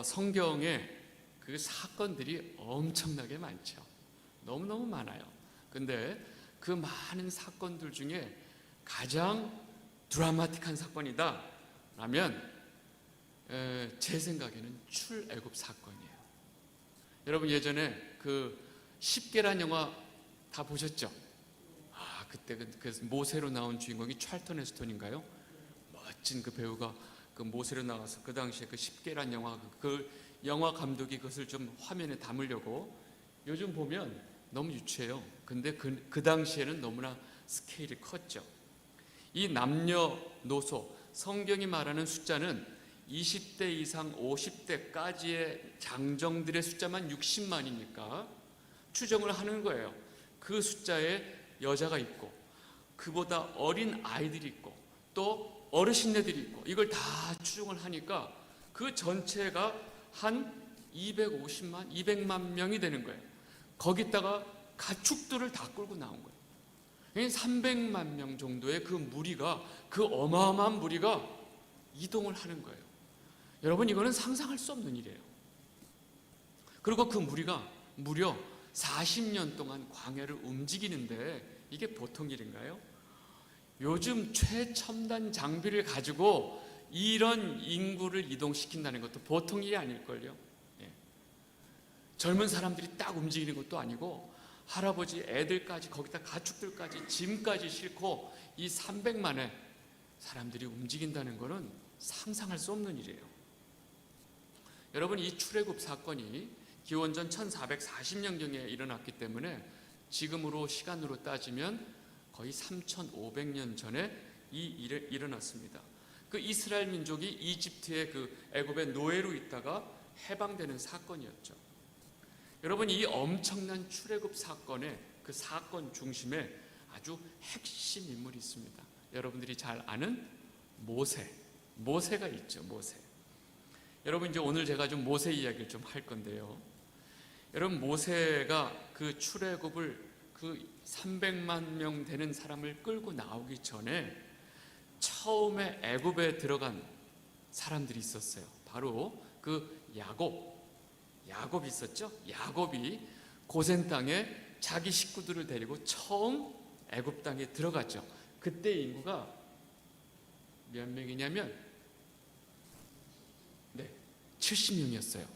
성경에 그 사건들이 엄청나게 많죠. 너무너무 많아요. 근데 그 많은 사건들 중에 가장 드라마틱한 사건이다 라면 제 생각에는 출애굽 사건이에요. 여러분 예전에 그 10계란 영화 다 보셨죠? 그때 그 모세로 나온 주인공이 찰턴 헤스턴인가요? 멋진 그 배우가 그 모세로 나와서 그 당시에 그 10계란 영화 그 영화 감독이 그것을 좀 화면에 담으려고, 요즘 보면 너무 유치해요. 근데 그 당시에는 너무나 스케일이 컸죠. 이 남녀노소, 성경이 말하는 숫자는 20대 이상 50대까지의 장정들의 숫자만 60만이니까 추정을 하는 거예요. 그 숫자에 여자가 있고 그보다 어린 아이들이 있고 또 어르신네들이 있고 이걸 다 추정을 하니까 그 전체가 한 250만, 200만 명이 되는 거예요. 거기다가 가축들을 다 끌고 나온 거예요. 300만 명 정도의 그 무리가, 그 어마어마한 무리가 이동을 하는 거예요. 여러분 이거는 상상할 수 없는 일이에요. 그리고 그 무리가 무려 40년 동안 광야를 움직이는데 이게 보통 일인가요? 요즘 최첨단 장비를 가지고 이런 인구를 이동시킨다는 것도 보통 일이 아닐걸요. 젊은 사람들이 딱 움직이는 것도 아니고 할아버지, 애들까지, 거기다 가축들까지, 짐까지 싣고 이 300만의 사람들이 움직인다는 것은 상상할 수 없는 일이에요. 여러분 이 출애굽 사건이 기원전 1440년경에 일어났기 때문에 지금으로 시간으로 따지면 거의 3500년 전에 이 일이 일어났습니다. 그 이스라엘 민족이 이집트의 그 애굽의 노예로 있다가 해방되는 사건이었죠. 여러분 이 엄청난 출애굽 사건의 그 사건 중심에 아주 핵심 인물이 있습니다. 여러분들이 잘 아는 모세가 있죠. 모세. 여러분 이제 오늘 제가 좀 모세 이야기를 좀 할 건데요. 여러분 모세가 그 출애굽을 그 300만 명 되는 사람을 끌고 나오기 전에 처음에 애굽에 들어간 사람들이 있었어요. 바로 그 야곱이 있었죠. 야곱이 고센 땅에 자기 식구들을 데리고 처음 애굽 땅에 들어갔죠. 그때 인구가 몇 명이냐면 70명이었어요.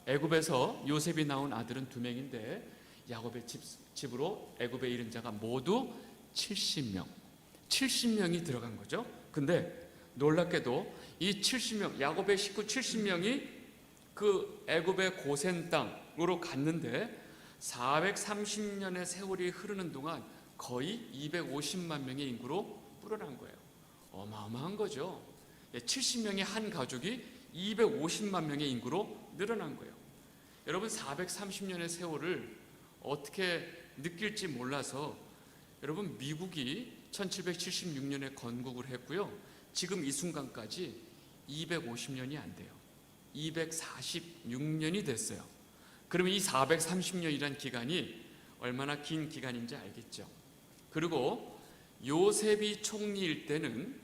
애굽에서 요셉이 낳은 아들은 2명인데 야곱의 집으로 애굽에 이른 자가 모두 70명이 들어간 거죠. 근데 놀랍게도 이 70명, 야곱의 식구 70명이 그 애굽의 고센 땅으로 갔는데 430년의 세월이 흐르는 동안 거의 250만 명의 인구로 불어난 거예요. 어마어마한 거죠. 70명의 한 가족이 250만 명의 인구로 늘어난 거예요. 여러분 430년의 세월을 어떻게 느낄지 몰라서, 여러분 미국이 1776년에 건국을 했고요. 지금 이 순간까지 250년이 안 돼요. 246년이 됐어요. 그러면 이 430년이란 기간이 얼마나 긴 기간인지 알겠죠. 그리고 요셉이 총리일 때는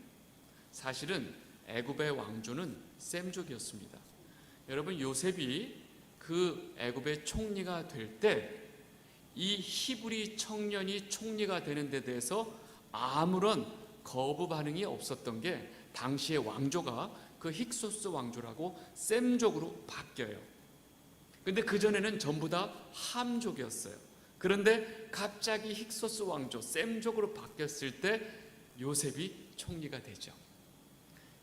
사실은 애굽의 왕조는 셈족이었습니다. 여러분 요셉이 그 애굽의 총리가 될 때 이 히브리 청년이 총리가 되는 데 대해서 아무런 거부 반응이 없었던 게 당시의 왕조가 그 힉소스 왕조라고 셈족으로 바뀌어요. 근데 그전에는 전부 다 함족이었어요. 그런데 갑자기 힉소스 왕조 셈족으로 바뀌었을 때 요셉이 총리가 되죠.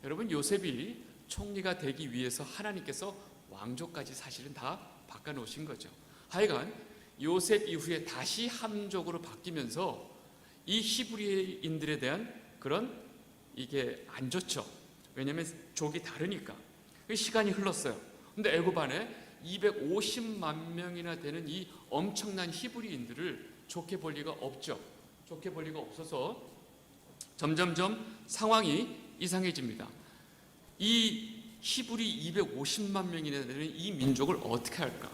여러분 요셉이 총리가 되기 위해서 하나님께서 왕조까지 사실은 다 바꿔놓으신 거죠. 하여간 요셉 이후에 다시 함족으로 바뀌면서 이 히브리인들에 대한 그런 이게 안 좋죠. 왜냐하면 족이 다르니까. 시간이 흘렀어요. 근데 애굽 안에 250만 명이나 되는 이 엄청난 히브리인들을 좋게 볼 리가 없죠. 좋게 볼 리가 없어서 점점점 상황이 이상해집니다. 이 히브리 250만 명이나 되는 이 민족을 어떻게 할까?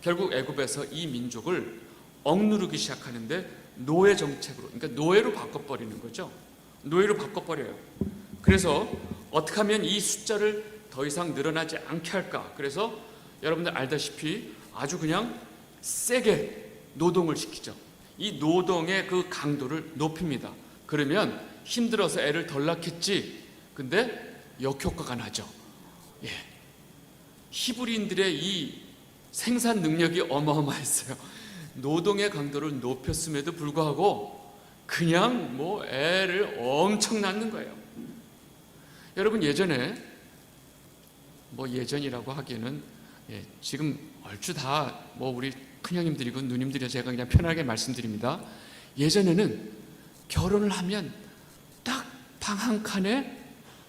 결국 애굽에서 이 민족을 억누르기 시작하는데 노예 정책으로, 그러니까 노예로 바꿔버리는 거죠. 노예로 바꿔버려요. 그래서 어떻게 하면 이 숫자를 더 이상 늘어나지 않게 할까? 그래서 여러분들 알다시피 아주 그냥 세게 노동을 시키죠. 이 노동의 그 강도를 높입니다. 그러면 힘들어서 애를 덜 낳겠지. 근데 역효과가 나죠. 예. 히브리인들의 이 생산 능력이 어마어마했어요. 노동의 강도를 높였음에도 불구하고 그냥 뭐 애를 엄청 낳는 거예요. 여러분 예전에 뭐 예전이라고 하기에는 지금 얼추 다 뭐 우리 큰형님들이고 누님들이 제가 그냥 편하게 말씀드립니다. 예전에는 결혼을 하면 딱 방 한 칸에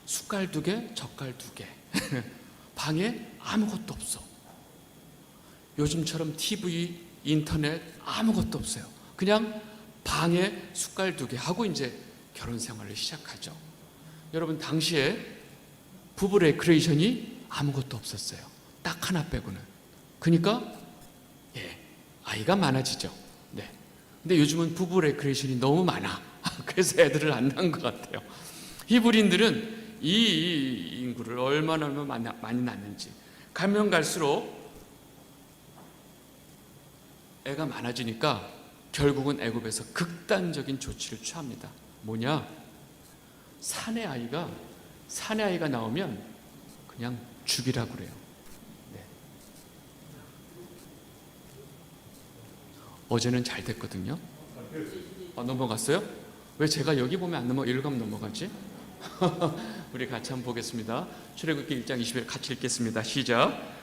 숟갈 2개, 젓갈 2개 방에 아무것도 없어. 요즘처럼 TV, 인터넷 아무것도 없어요. 그냥 방에 숟갈 2개 하고 이제 결혼 생활을 시작하죠. 여러분 당시에 부부 레크레이션이 아무것도 없었어요. 딱 하나 빼고는. 그러니까 아이가 많아지죠. 네. 근데 요즘은 부부 레크레이션이 너무 많아. 그래서 애들을 안 낳은 것 같아요. 히브리인들은 이 인구를 얼마나 많이 낳는지 가면 갈수록 애가 많아지니까 결국은 애굽에서 극단적인 조치를 취합니다. 뭐냐? 사내 아이가 나오면 그냥 죽이라고 그래요. 네. 어제는 잘 됐거든요. 넘어갔어요? 왜 제가 여기 보면 안 일로 가면 넘어가지? 우리 같이 한번 보겠습니다. 출애굽기 1장 20절 같이 읽겠습니다. 시작.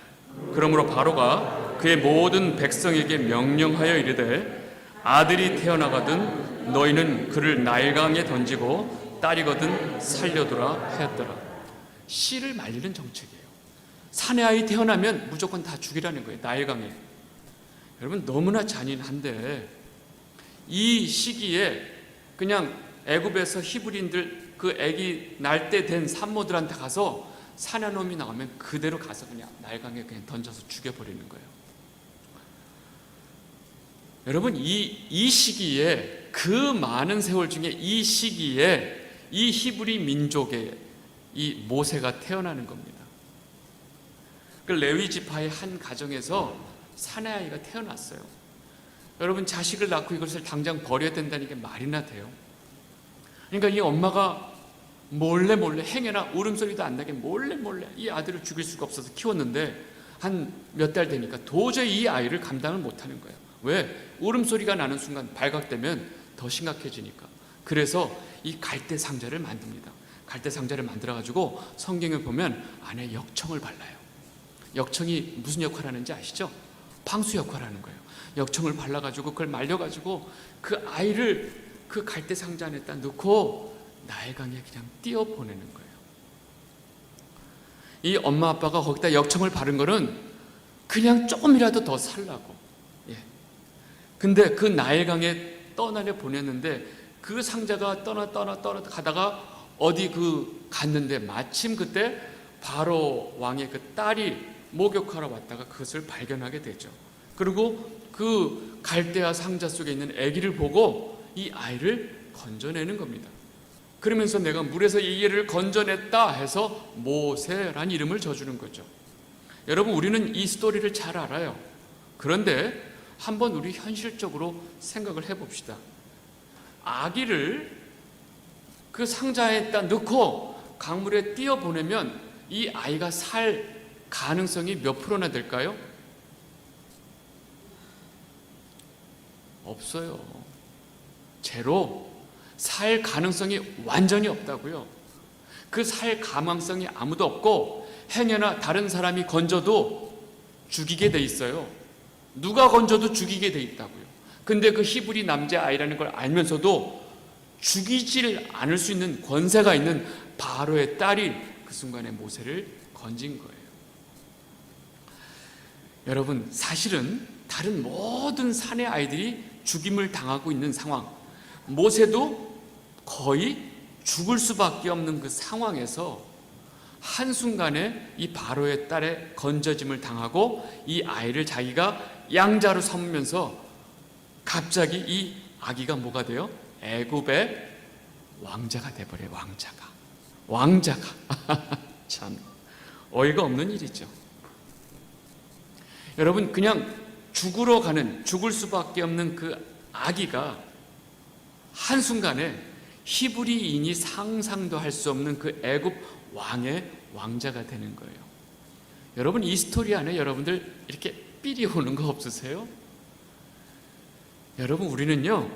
그러므로 바로가 그의 모든 백성에게 명령하여 이르되 아들이 태어나거든 너희는 그를 나일강에 던지고 딸이거든 살려두라 하였더라. 씨를 말리는 정책이에요. 사내 아이 태어나면 무조건 다 죽이라는 거예요. 나일강에. 여러분 너무나 잔인한데 이 시기에 그냥 애굽에서 히브리인들 그 아기 날 때 된 산모들한테 가서 사내놈이 나오면 그대로 가서 그냥 나일강에 그냥 던져서 죽여버리는 거예요. 여러분 이 시기에 그 많은 세월 중에 이 시기에 이 히브리 민족의 이 모세가 태어나는 겁니다. 그 레위 지파의 한 가정에서 사내 아이가 태어났어요. 여러분 자식을 낳고 이것을 당장 버려야 된다는 게 말이나 돼요? 그러니까 이 엄마가 몰래 행여나 울음소리도 안 나게 몰래 이 아들을 죽일 수가 없어서 키웠는데 한 몇 달 되니까 도저히 이 아이를 감당을 못하는 거예요. 왜? 울음소리가 나는 순간 발각되면 더 심각해지니까. 그래서 이 갈대 상자를 만듭니다. 갈대 상자를 만들어가지고 성경에 보면 안에 역청을 발라요. 역청이 무슨 역할을 하는지 아시죠? 방수 역할을 하는 거예요. 역청을 발라가지고 그걸 말려가지고 그 아이를 그 갈대 상자 안에다 넣고 나일강에 그냥 띄어보내는 거예요. 이 엄마 아빠가 거기다 역청을 바른 거는 그냥 조금이라도 더 살라고. 근데 그 나일강에 떠나려 보냈는데 그 상자가 떠나 가다가 어디 갔는데 마침 그때 바로 왕의 그 딸이 목욕하러 왔다가 그것을 발견하게 되죠. 그리고 그 갈대아 상자 속에 있는 아기를 보고 이 아이를 건져내는 겁니다. 그러면서 내가 물에서 이 얘를 건져냈다 해서 모세란 이름을 져주는 거죠. 여러분 우리는 이 스토리를 잘 알아요. 그런데 한번 우리 현실적으로 생각을 해봅시다. 아기를 그 상자에다 넣고 강물에 띄어보내면 이 아이가 살 가능성이 몇 프로나 될까요? 없어요. 제로. 살 가능성이 완전히 없다고요. 그 살 가망성이 아무도 없고 행여나 다른 사람이 건져도 죽이게 돼 있어요. 누가 건져도 죽이게 돼 있다고요. 근데 그 히브리 남자아이라는 걸 알면서도 죽이질 않을 수 있는 권세가 있는 바로의 딸이 그 순간에 모세를 건진 거예요. 여러분 사실은 다른 모든 사내 아이들이 죽임을 당하고 있는 상황, 모세도 거의 죽을 수밖에 없는 그 상황에서 한순간에 이 바로의 딸의 건져짐을 당하고 이 아이를 자기가 양자로 삼으면서 갑자기 이 아기가 뭐가 돼요? 애굽의 왕자가 돼버려요. 왕자가 참 어이가 없는 일이죠. 여러분, 그냥 죽을 수밖에 없는 그 아기가 한순간에 히브리인이 상상도 할 수 없는 그 애굽 왕의 왕자가 되는 거예요. 여러분, 이 스토리 안에 여러분들 이렇게 삘이 오는 거 없으세요? 여러분, 우리는요,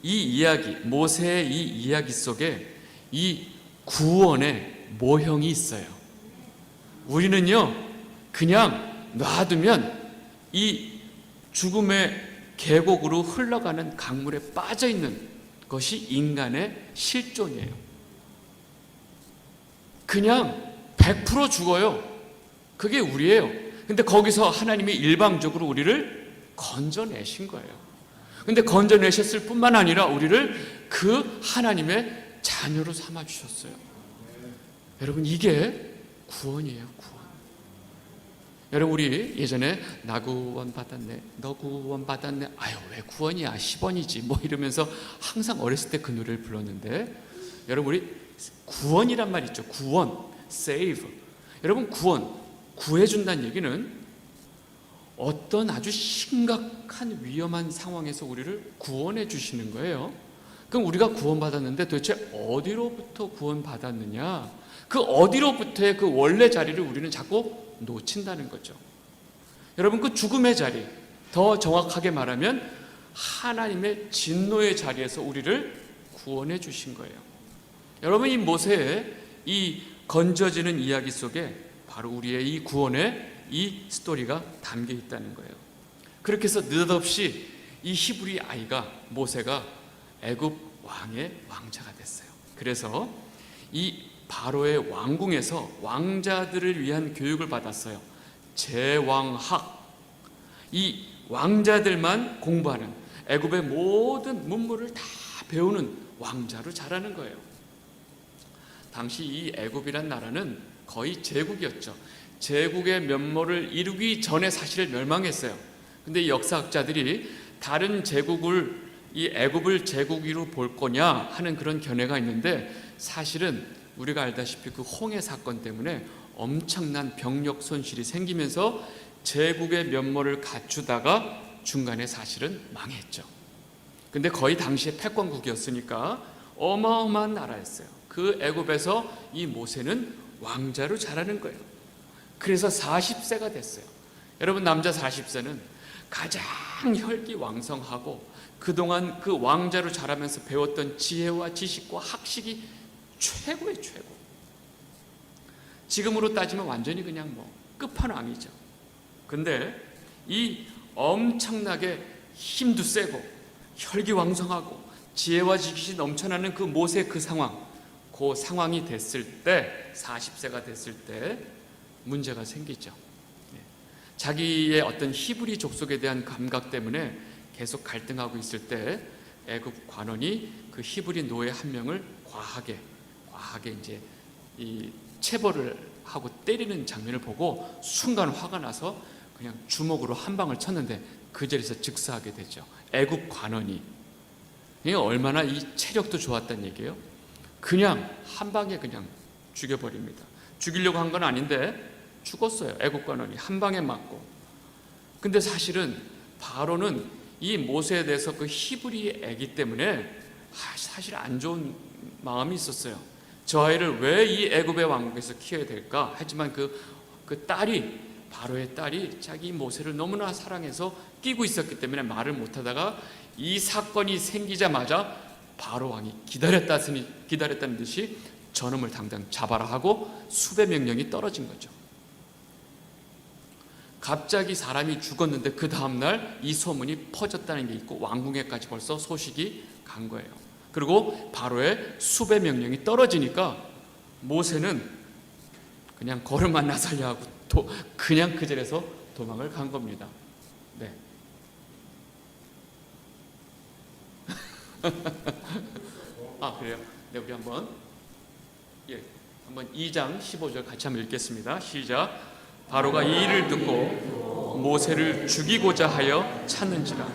이 이야기, 모세의 이 이야기 속에 이 구원의 모형이 있어요. 우리는요, 그냥 놔두면 이 죽음의 계곡으로 흘러가는 강물에 빠져 있는 것이 인간의 실존이에요. 그냥 100% 죽어요. 그게 우리예요. 근데 거기서 하나님이 일방적으로 우리를 건져내신 거예요. 근데 건져내셨을 뿐만 아니라 우리를 그 하나님의 자녀로 삼아주셨어요. 여러분, 이게 구원이에요, 구원. 여러분, 우리 예전에 나 구원 받았네, 너 구원 받았네, 아유 왜 구원이야, 10원이지 뭐 이러면서 항상 어렸을 때 그 노래를 불렀는데, 여러분, 우리 구원이란 말 있죠. 구원, save. 여러분, 구해준다는 얘기는 어떤 아주 심각한 위험한 상황에서 우리를 구원해 주시는 거예요. 그럼 우리가 구원받았는데 도대체 어디로부터 구원받았느냐? 그 어디로부터의 그 원래 자리를 우리는 자꾸 놓친다는 거죠. 여러분, 그 죽음의 자리, 더 정확하게 말하면 하나님의 진노의 자리에서 우리를 구원해 주신 거예요. 여러분, 이 모세의 이 건져지는 이야기 속에 바로 우리의 이 구원의 이 스토리가 담겨 있다는 거예요. 그렇게 해서 느닷없이 이 히브리 아이가, 모세가 애굽 왕의 왕자가 됐어요. 그래서 이 바로의 왕궁에서 왕자들을 위한 교육을 받았어요. 제왕학. 이 왕자들만 공부하는, 애굽의 모든 문물을 다 배우는 왕자로 자라는 거예요. 당시 이 애굽이란 나라는 거의 제국이었죠. 제국의 면모를 이루기 전에 사실 멸망했어요. 근데 이 역사학자들이 다른 제국을, 이 애굽을 제국으로 볼 거냐 하는 그런 견해가 있는데, 사실은 우리가 알다시피 그 홍해 사건 때문에 엄청난 병력 손실이 생기면서 제국의 면모를 갖추다가 중간에 사실은 망했죠. 근데 거의 당시에 패권국이었으니까 어마어마한 나라였어요. 그 애굽에서 이 모세는 왕자로 자라는 거예요. 그래서 40세가 됐어요. 여러분, 남자 40세는 가장 혈기왕성하고 그동안 그 왕자로 자라면서 배웠던 지혜와 지식과 학식이 최고의 최고. 지금으로 따지면 완전히 그냥 뭐 끝판왕이죠. 근데 이 엄청나게 힘도 세고 혈기왕성하고 지혜와 지식이 넘쳐나는 그 모세 그 상황이 됐을 때, 40세가 됐을 때 문제가 생기죠. 자기의 어떤 히브리 족속에 대한 감각 때문에 계속 갈등하고 있을 때 애굽 관원이 그 히브리 노예 한 명을 과하게 이제 이 체벌을 하고 때리는 장면을 보고 순간 화가 나서 그냥 주먹으로 한 방을 쳤는데 그 자리에서 즉사하게 되죠. 애굽 관원이. 이게 얼마나 이 체력도 좋았단 얘기예요. 그냥 한 방에 그냥 죽여버립니다. 죽이려고 한 건 아닌데 죽었어요. 애국 관원이 한 방에 맞고. 근데 사실은 바로는 이 모세에 대해서 그 히브리 애기 때문에 사실 안 좋은 마음이 있었어요. 저 아이를 왜 이 애굽의 왕국에서 키워야 될까? 하지만 그 딸이, 바로의 딸이 자기 모세를 너무나 사랑해서 끼고 있었기 때문에 말을 못하다가 이 사건이 생기자마자 바로 왕이 기다렸다는 듯이 저놈을 당장 잡아라 하고 수배 명령이 떨어진 거죠. 갑자기 사람이 죽었는데 그 다음날 이 소문이 퍼졌다는 게 있고 왕궁에까지 벌써 소식이 간 거예요. 그리고 바로의 수배 명령이 떨어지니까 모세는 그냥 걸음만 나서려 하고 그냥 그 자리에서 도망을 간 겁니다. 네. 아, 그래요? 네, 우리 한번 2장 15절 같이 한번 읽겠습니다. 시작. 바로가 이 일을 듣고 모세를 죽이고자 하여 찾는지라.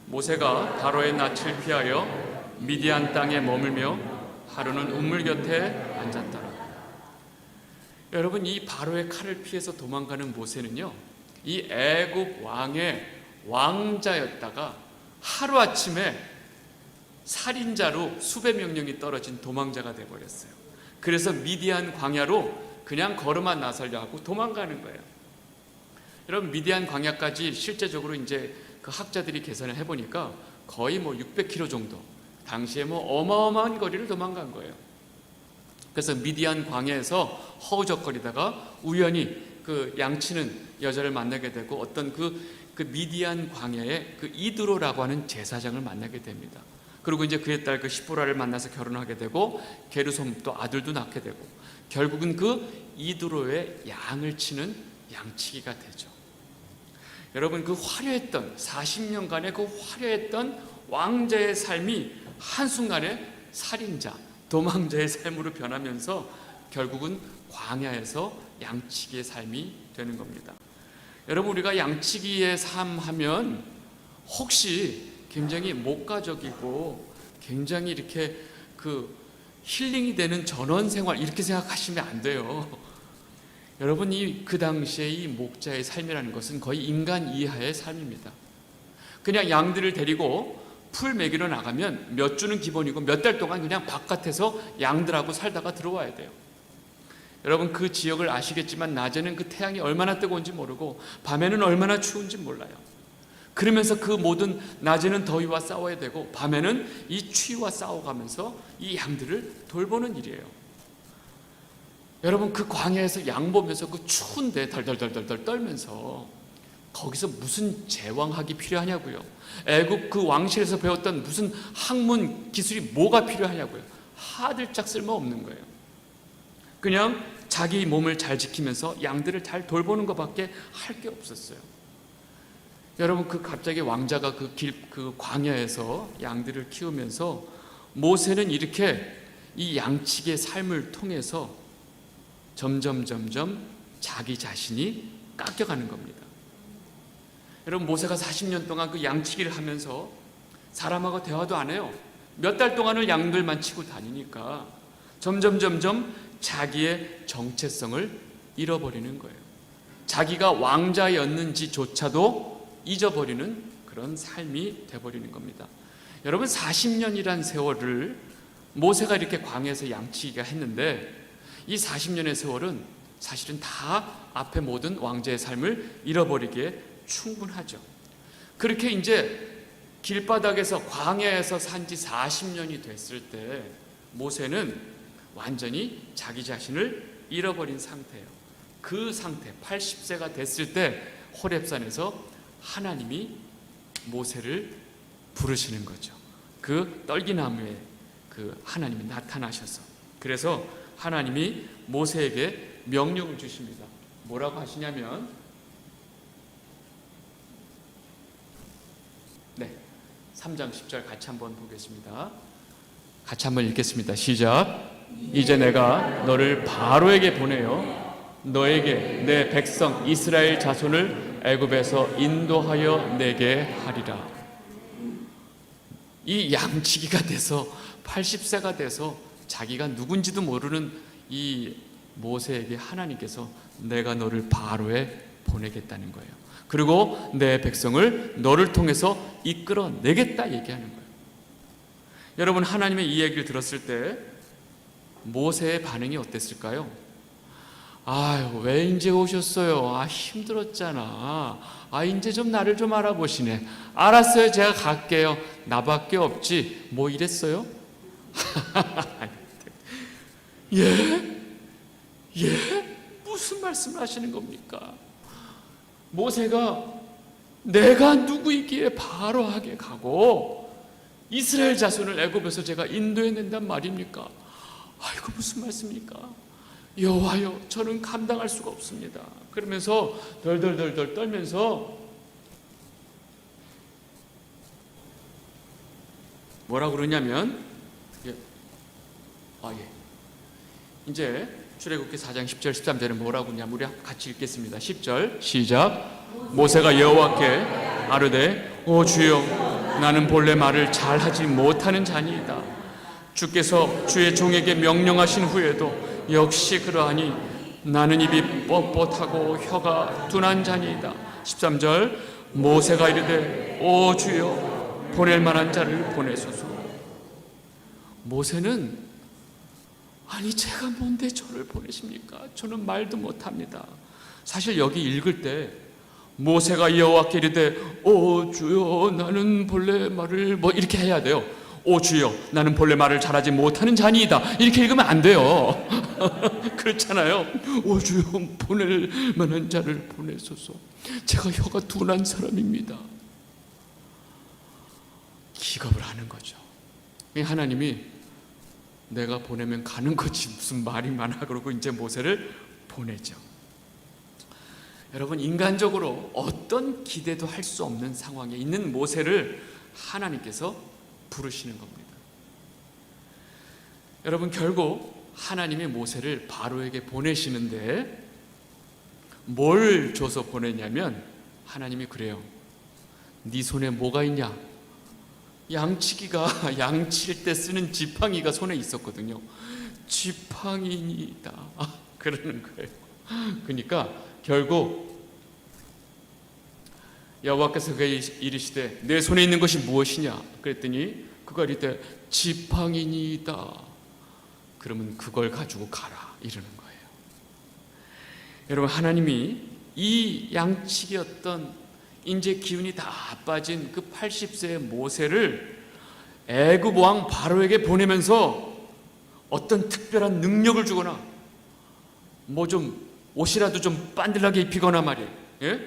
모세가 바로의 낯을 피하여 미디안 땅에 머물며 하루는 우물 곁에 앉았더라. 여러분, 이 바로의 칼을 피해서 도망가는 모세는요, 이 애굽 왕의 왕자였다가 하루아침에 살인자로 수배 명령이 떨어진 도망자가 되어버렸어요. 그래서 미디안 광야로 그냥 걸어만 나서려 하고 도망가는 거예요. 여러분, 미디안 광야까지 실제적으로 이제 그 학자들이 계산을 해보니까 거의 600km 정도, 당시에 어마어마한 거리를 도망간 거예요. 그래서 미디안 광야에서 허우적거리다가 우연히 그 양치는 여자를 만나게 되고 어떤 그 미디안 광야의 그 이드로라고 하는 제사장을 만나게 됩니다. 그리고 이제 그의 딸 그 시보라를 만나서 결혼하게 되고 게르솜 또 아들도 낳게 되고 결국은 그 이드로의 양을 치는 양치기가 되죠. 여러분, 그 화려했던 40년간의 그 화려했던 왕자의 삶이 한순간에 살인자, 도망자의 삶으로 변하면서 결국은 광야에서 양치기의 삶이 되는 겁니다. 여러분, 우리가 양치기의 삶 하면 혹시 굉장히 목가적이고 굉장히 이렇게 그 힐링이 되는 전원 생활 이렇게 생각하시면 안 돼요. 여러분, 그 당시에 이 목자의 삶이라는 것은 거의 인간 이하의 삶입니다. 그냥 양들을 데리고 풀 먹이러 나가면 몇 주는 기본이고 몇 달 동안 그냥 바깥에서 양들하고 살다가 들어와야 돼요. 여러분, 그 지역을 아시겠지만 낮에는 그 태양이 얼마나 뜨거운지 모르고 밤에는 얼마나 추운지 몰라요. 그러면서 그 모든 낮에는 더위와 싸워야 되고 밤에는 이 추위와 싸워가면서 이 양들을 돌보는 일이에요. 여러분, 그 광야에서 양 보면서 그 추운데 덜덜덜덜 떨면서 거기서 무슨 제왕학이 필요하냐고요. 애굽 그 왕실에서 배웠던 무슨 학문 기술이 뭐가 필요하냐고요. 하들짝 쓸모없는 거예요. 그냥 자기 몸을 잘 지키면서 양들을 잘 돌보는 것밖에 할 게 없었어요. 여러분, 그 갑자기 왕자가 그 광야에서 양들을 키우면서 모세는 이렇게 이 양치기의 삶을 통해서 점점 자기 자신이 깎여가는 겁니다. 여러분, 모세가 40년 동안 그 양치기를 하면서 사람하고 대화도 안 해요. 몇 달 동안을 양들만 치고 다니니까 점점 자기의 정체성을 잃어버리는 거예요. 자기가 왕자였는지조차도 잊어버리는 그런 삶이 돼버리는 겁니다. 여러분, 40년이란 세월을 모세가 이렇게 광야에서 양치기가 했는데 이 40년의 세월은 사실은 다 앞에 모든 왕자의 삶을 잃어버리기에 충분하죠. 그렇게 이제 길바닥에서 광야에서 산 지 40년이 됐을 때 모세는 완전히 자기 자신을 잃어버린 상태예요. 그 상태, 80세가 됐을 때 호렙산에서 하나님이 모세를 부르시는 거죠. 그 떨기나무에 그 하나님이 나타나셔서, 그래서 하나님이 모세에게 명령을 주십니다. 뭐라고 하시냐면, 3장 10절 같이 한번 보겠습니다. 같이 한번 읽겠습니다. 시작. 이제 내가 너를 바로에게 보내어 너에게 내 백성 이스라엘 자손을 애굽에서 인도하여 내게 하리라. 이 양치기가 돼서 80세가 돼서 자기가 누군지도 모르는 이 모세에게 하나님께서 내가 너를 바로에 보내겠다는 거예요. 그리고 내 백성을 너를 통해서 이끌어내겠다 얘기하는 거예요. 여러분, 하나님의 이 얘기를 들었을 때 모세의 반응이 어땠을까요? 아유, 왜 이제 오셨어요? 힘들었잖아. 이제 좀 나를 좀 알아보시네. 알았어요, 제가 갈게요. 나밖에 없지. 뭐 이랬어요? 예? 무슨 말씀을 하시는 겁니까? 모세가 내가 누구이기에 바로하게 가고 이스라엘 자손을 애굽에서 제가 인도해낸단 말입니까? 이거 무슨 말씀입니까? 여호와여, 저는 감당할 수가 없습니다. 그러면서 덜덜덜 떨면서 뭐라고 그러냐면, 이제 출애굽기 4장 10절 13절은 뭐라고 그러냐면, 우리 같이 읽겠습니다. 10절 시작. 모세가 여호와께 아르되, 오 주여, 나는 본래 말을 잘하지 못하는 자니이다. 주께서 주의 종에게 명령하신 후에도 역시 그러하니 나는 입이 뻣뻣하고 혀가 둔한 자니이다. 13절 모세가 이르되 오 주여 보낼 만한 자를 보내소서. 모세는 아니 제가 뭔데 저를 보내십니까? 저는 말도 못합니다. 사실 여기 읽을 때 모세가 여호와께 이르되 오 주여 나는 본래 말을 뭐 이렇게 해야 돼요. 오 주여 나는 본래 말을 잘하지 못하는 자니이다 이렇게 읽으면 안 돼요. 그렇잖아요. 오 주여 보낼 만한 자를 보내소서. 제가 혀가 둔한 사람입니다. 기겁을 하는 거죠. 하나님이 내가 보내면 가는 거지 무슨 말이 많아 그러고 이제 모세를 보내죠. 여러분 인간적으로 어떤 기대도 할 수 없는 상황에 있는 모세를 하나님께서 부르시는 겁니다. 여러분 결국 하나님이 모세를 바로에게 보내시는데 뭘 줘서 보내냐면 하나님이 그래요. 네 손에 뭐가 있냐? 양치기가 양칠 때 쓰는 지팡이가 손에 있었거든요. 지팡이니다 그러는 거예요. 그러니까 결국 여호와께서 그에게 이르시되 내 손에 있는 것이 무엇이냐 그랬더니 그가 이르되 지팡이니이다. 그러면 그걸 가지고 가라 이러는 거예요. 여러분 하나님이 이 양치기였던 이제 기운이 다 빠진 그 80세의 모세를 애굽 왕 바로에게 보내면서 어떤 특별한 능력을 주거나 뭐 좀 옷이라도 좀 빤들하게 입히거나 말이에요. 예?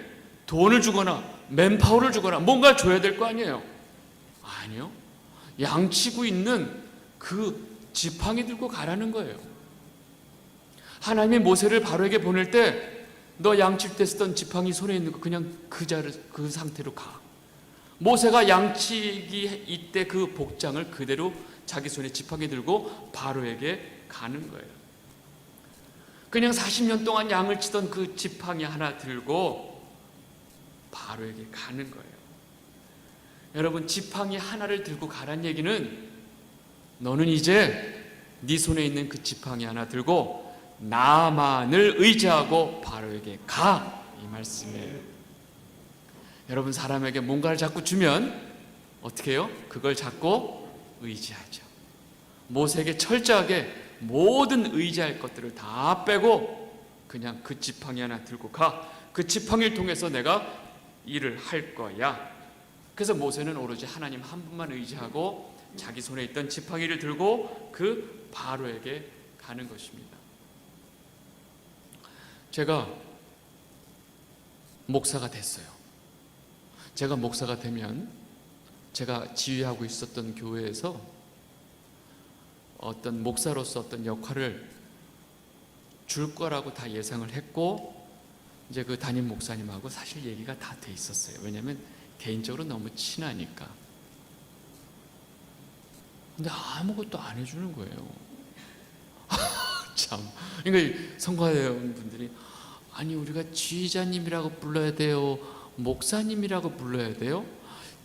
돈을 주거나 맨파워를 주거나 뭔가 줘야 될 거 아니에요. 아니요. 양치고 있는 그 지팡이 들고 가라는 거예요. 하나님이 모세를 바로에게 보낼 때 너 양칠 때 쓰던 지팡이 손에 있는 거 그냥 그 상태로 가. 모세가 양치기 이때 그 복장을 그대로 자기 손에 지팡이 들고 바로에게 가는 거예요. 그냥 40년 동안 양을 치던 그 지팡이 하나 들고 바로에게 가는 거예요. 여러분 지팡이 하나를 들고 가란 얘기는 너는 이제 네 손에 있는 그 지팡이 하나 들고 나만을 의지하고 바로에게 가 이 말씀이에요. 여러분 사람에게 뭔가를 자꾸 주면 어떻게 해요? 그걸 자꾸 의지하죠. 모세에게 철저하게 모든 의지할 것들을 다 빼고 그냥 그 지팡이 하나 들고 가. 그 지팡이를 통해서 내가 일을 할 거야. 그래서 모세는 오로지 하나님 한 분만 의지하고 자기 손에 있던 지팡이를 들고 그 바로에게 가는 것입니다. 제가 목사가 됐어요. 제가 목사가 되면 제가 지휘하고 있었던 교회에서 어떤 목사로서 어떤 역할을 줄 거라고 다 예상을 했고 이제 그 담임 목사님하고 사실 얘기가 다 돼 있었어요. 왜냐하면 개인적으로 너무 친하니까. 근데 아무것도 안 해주는 거예요. 참. 그러니까 성가대원분들이 아니 우리가 지휘자님이라고 불러야 돼요? 목사님이라고 불러야 돼요?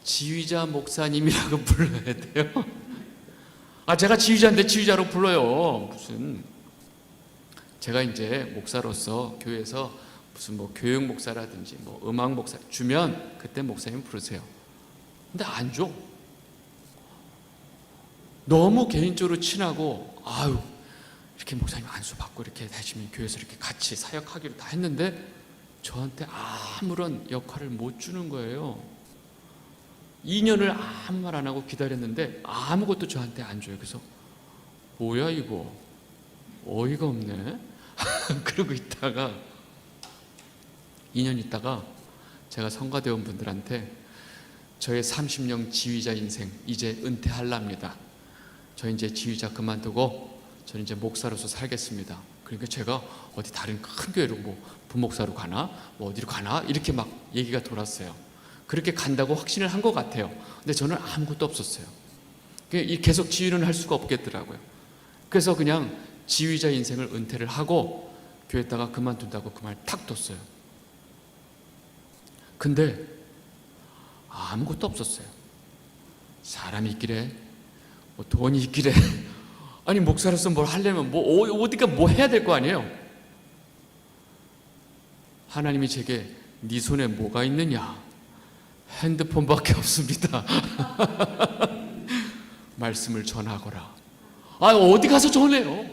지휘자 목사님이라고 불러야 돼요? 제가 지휘자인데 지휘자로 불러요. 무슨 제가 이제 목사로서 교회에서 무슨 뭐 교육 목사라든지 뭐 음악 목사 주면 그때 목사님 부르세요. 근데 안 줘. 너무 개인적으로 친하고 이렇게 목사님 안수 받고 이렇게 하시면 교회에서 이렇게 같이 사역하기로 다 했는데 저한테 아무런 역할을 못 주는 거예요. 2년을 아무 말 안 하고 기다렸는데 아무것도 저한테 안 줘요. 그래서 뭐야 이거 어이가 없네. 그러고 있다가 2년 있다가 제가 성가대원분들한테 저의 30년 지휘자 인생 이제 은퇴할랍니다. 저 이제 지휘자 그만두고 저는 이제 목사로서 살겠습니다. 그러니까 제가 어디 다른 큰 교회로 뭐 부목사로 가나 뭐 어디로 가나 이렇게 막 얘기가 돌았어요. 그렇게 간다고 확신을 한 것 같아요. 근데 저는 아무것도 없었어요. 계속 지휘는 할 수가 없겠더라고요. 그래서 그냥 지휘자 인생을 은퇴를 하고 교회에다가 그만둔다고 그 말 탁 뒀어요. 근데 아무것도 없었어요. 사람이 있길래 뭐 돈이 있길래 아니 목사로서 뭘 하려면 뭐 어디가 뭐 해야 될 거 아니에요. 하나님이 제게 네 손에 뭐가 있느냐? 핸드폰밖에 없습니다. 말씀을 전하거라. 어디 가서 전해요?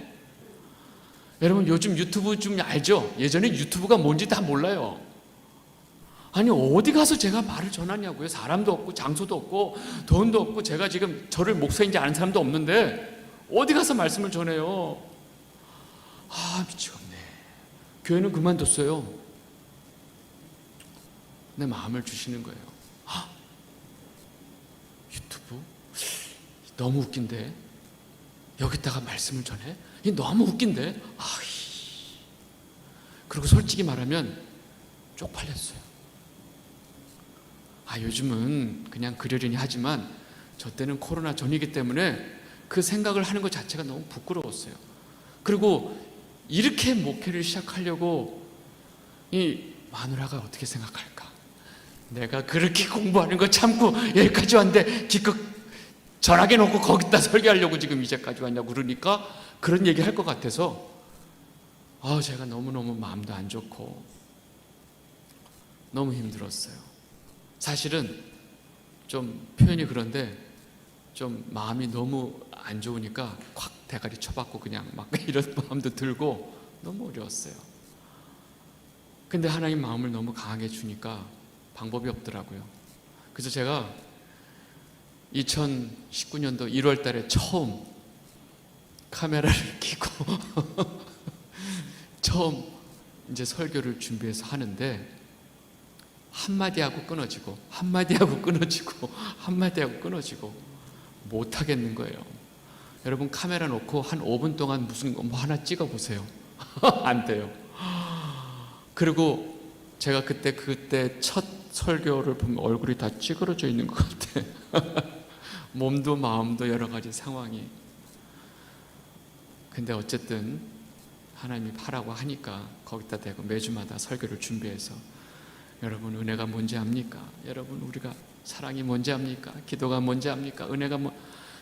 여러분 요즘 유튜브 좀 알죠? 예전에 유튜브가 뭔지 다 몰라요. 아니 어디 가서 제가 말을 전하냐고요. 사람도 없고 장소도 없고 돈도 없고 제가 지금 저를 목사인지 아는 사람도 없는데 어디 가서 말씀을 전해요? 미치겠네. 교회는 그만뒀어요. 내 마음을 주시는 거예요. 유튜브? 너무 웃긴데? 여기다가 말씀을 전해? 이게 너무 웃긴데? 그리고 솔직히 말하면 쪽팔렸어요. 요즘은 그냥 그러려니 하지만 저 때는 코로나 전이기 때문에 그 생각을 하는 것 자체가 너무 부끄러웠어요. 그리고 이렇게 목회를 시작하려고 이 마누라가 어떻게 생각할까? 내가 그렇게 공부하는 거 참고 여기까지 왔는데 기껏 전화기 놓고 거기다 설교하려고 지금 이제까지 왔냐고 그러니까 그런 얘기 할 것 같아서 제가 너무너무 마음도 안 좋고 너무 힘들었어요. 사실은 좀 표현이 그런데 좀 마음이 너무 안 좋으니까 콱 대가리 쳐박고 그냥 막 이런 마음도 들고 너무 어려웠어요. 근데 하나님 마음을 너무 강하게 주니까 방법이 없더라고요. 그래서 제가 2019년도 1월 달에 처음 카메라를 켜고 처음 이제 설교를 준비해서 하는데 한마디 하고 끊어지고 한마디 하고 끊어지고 한마디 하고 끊어지고 못 하겠는 거예요. 여러분 카메라 놓고 한 5분 동안 무슨 뭐 하나 찍어 보세요. 안 돼요. 그리고 제가 그때 첫 설교를 보면 얼굴이 다 찌그러져 있는 것 같아. 몸도 마음도 여러 가지 상황이. 근데 어쨌든 하나님이 하라고 하니까 거기다 대고 매주마다 설교를 준비해서 여러분 은혜가 뭔지 압니까? 여러분 우리가 사랑이 뭔지 압니까? 기도가 뭔지 압니까? 은혜가